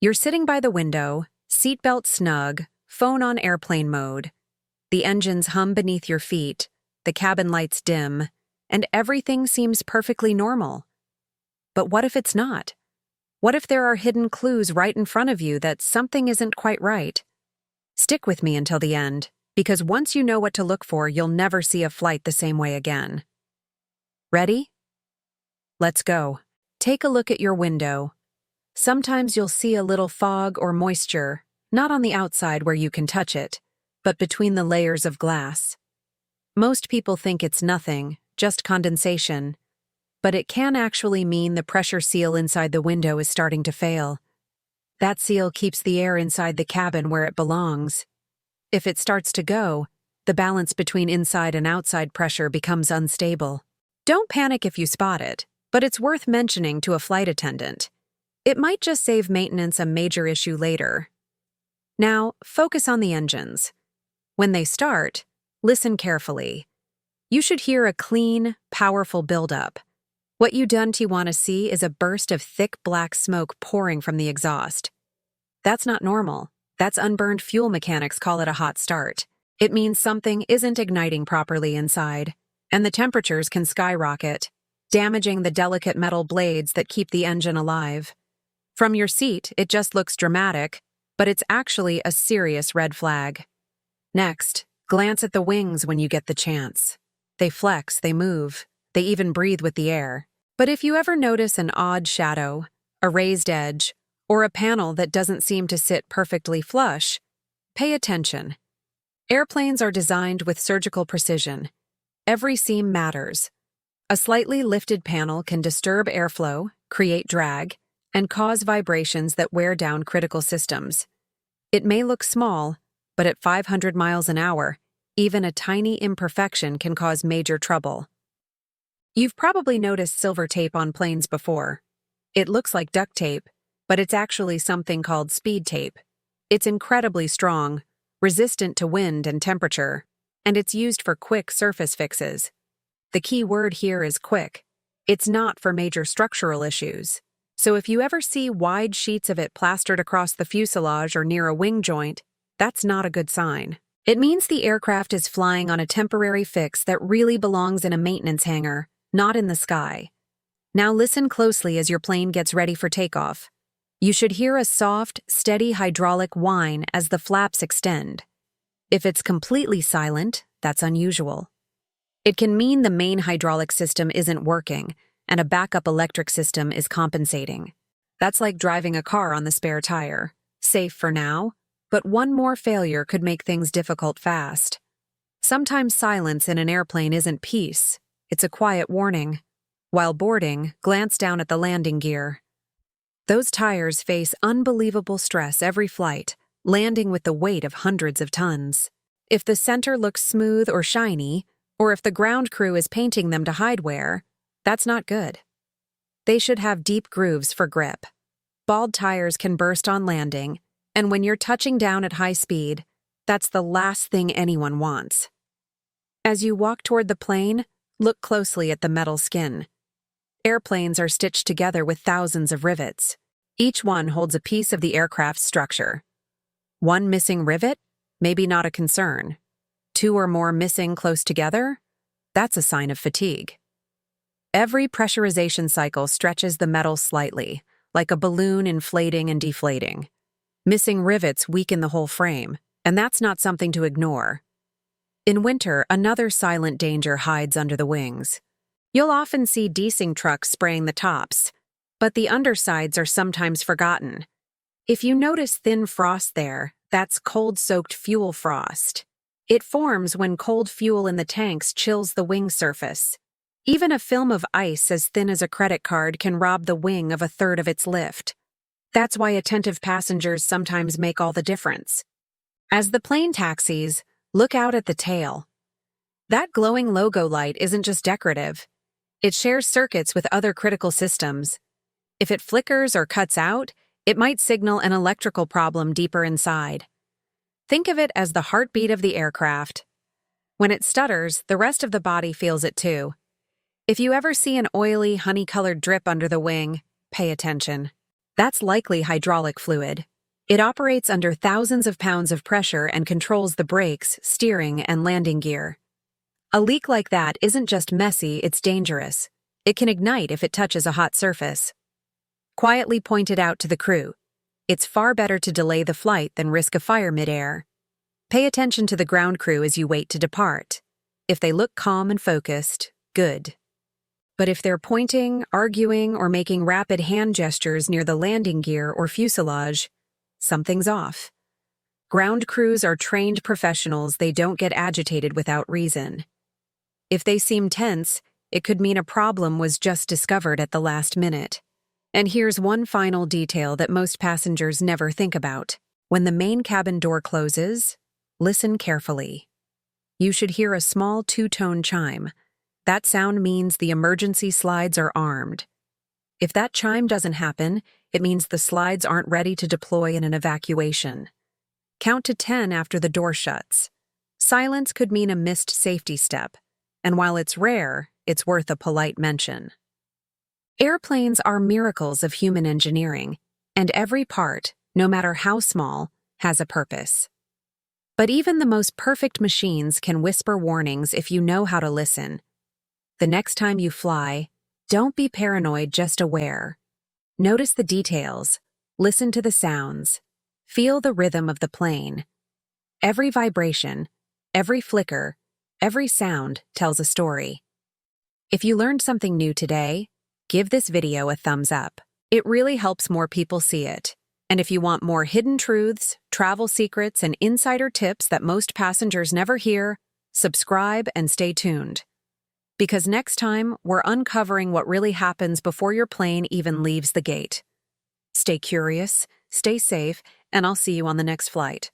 You're sitting by the window, seatbelt snug, phone on airplane mode. The engines hum beneath your feet, the cabin lights dim, and everything seems perfectly normal. But what if it's not? What if there are hidden clues right in front of you that something isn't quite right? Stick with me until the end, because once you know what to look for, you'll never see a flight the same way again. Ready? Let's go. Take a look at your window. Sometimes you'll see a little fog or moisture, not on the outside where you can touch it, but between the layers of glass. Most people think it's nothing, just condensation, but it can actually mean the pressure seal inside the window is starting to fail. That seal keeps the air inside the cabin where it belongs. If it starts to go, the balance between inside and outside pressure becomes unstable. Don't panic if you spot it, but it's worth mentioning to a flight attendant. It might just save maintenance a major issue later. Now, focus on the engines. When they start, listen carefully. You should hear a clean, powerful buildup. What you don't want to see is a burst of thick black smoke pouring from the exhaust. That's not normal. That's unburned fuel. Mechanics call it a hot start. It means something isn't igniting properly inside, and the temperatures can skyrocket, damaging the delicate metal blades that keep the engine alive. From your seat, it just looks dramatic, but it's actually a serious red flag. Next, glance at the wings when you get the chance. They flex, they move, they even breathe with the air. But if you ever notice an odd shadow, a raised edge, or a panel that doesn't seem to sit perfectly flush, pay attention. Airplanes are designed with surgical precision. Every seam matters. A slightly lifted panel can disturb airflow, create drag, and cause vibrations that wear down critical systems. It may look small, but at 500 miles an hour, even a tiny imperfection can cause major trouble. You've probably noticed silver tape on planes before. It looks like duct tape, but it's actually something called speed tape. It's incredibly strong, resistant to wind and temperature, and it's used for quick surface fixes. The key word here is quick. It's not for major structural issues. So if you ever see wide sheets of it plastered across the fuselage or near a wing joint, that's not a good sign. It means the aircraft is flying on a temporary fix that really belongs in a maintenance hangar, not in the sky. Now listen closely as your plane gets ready for takeoff. You should hear a soft, steady hydraulic whine as the flaps extend. If it's completely silent, that's unusual. It can mean the main hydraulic system isn't working, and a backup electric system is compensating. That's like driving a car on the spare tire. Safe for now, but one more failure could make things difficult fast. Sometimes silence in an airplane isn't peace, it's a quiet warning. While boarding, glance down at the landing gear. Those tires face unbelievable stress every flight, landing with the weight of hundreds of tons. If the center looks smooth or shiny, or if the ground crew is painting them to hide wear, that's not good. They should have deep grooves for grip. Bald tires can burst on landing, and when you're touching down at high speed, that's the last thing anyone wants. As you walk toward the plane, look closely at the metal skin. Airplanes are stitched together with thousands of rivets. Each one holds a piece of the aircraft's structure. One missing rivet? Maybe not a concern. Two or more missing close together? That's a sign of fatigue. Every pressurization cycle stretches the metal slightly, like a balloon inflating and deflating. Missing rivets weaken the whole frame, and that's not something to ignore. In winter, another silent danger hides under the wings. You'll often see de-icing trucks spraying the tops, but the undersides are sometimes forgotten. If you notice thin frost there, that's cold-soaked fuel frost. It forms when cold fuel in the tanks chills the wing surface. Even a film of ice as thin as a credit card can rob the wing of a third of its lift. That's why attentive passengers sometimes make all the difference. As the plane taxis, look out at the tail. That glowing logo light isn't just decorative. It shares circuits with other critical systems. If it flickers or cuts out, it might signal an electrical problem deeper inside. Think of it as the heartbeat of the aircraft. When it stutters, the rest of the body feels it too. If you ever see an oily, honey-colored drip under the wing, pay attention. That's likely hydraulic fluid. It operates under thousands of pounds of pressure and controls the brakes, steering, and landing gear. A leak like that isn't just messy, it's dangerous. It can ignite if it touches a hot surface. Quietly point it out to the crew. It's far better to delay the flight than risk a fire midair. Pay attention to the ground crew as you wait to depart. If they look calm and focused, good. But if they're pointing, arguing, or making rapid hand gestures near the landing gear or fuselage, something's off. Ground crews are trained professionals. They don't get agitated without reason. If they seem tense, it could mean a problem was just discovered at the last minute. And here's one final detail that most passengers never think about. When the main cabin door closes, listen carefully. You should hear a small two-tone chime. That sound means the emergency slides are armed. If that chime doesn't happen, it means the slides aren't ready to deploy in an evacuation. Count to 10 after the door shuts. Silence could mean a missed safety step, and while it's rare, it's worth a polite mention. Airplanes are miracles of human engineering, and every part, no matter how small, has a purpose. But even the most perfect machines can whisper warnings if you know how to listen. The next time you fly, don't be paranoid, just aware. Notice the details, listen to the sounds, feel the rhythm of the plane. Every vibration, every flicker, every sound tells a story. If you learned something new today, give this video a thumbs up. It really helps more people see it. And if you want more hidden truths, travel secrets, and insider tips that most passengers never hear, subscribe and stay tuned. Because next time, we're uncovering what really happens before your plane even leaves the gate. Stay curious, stay safe, and I'll see you on the next flight.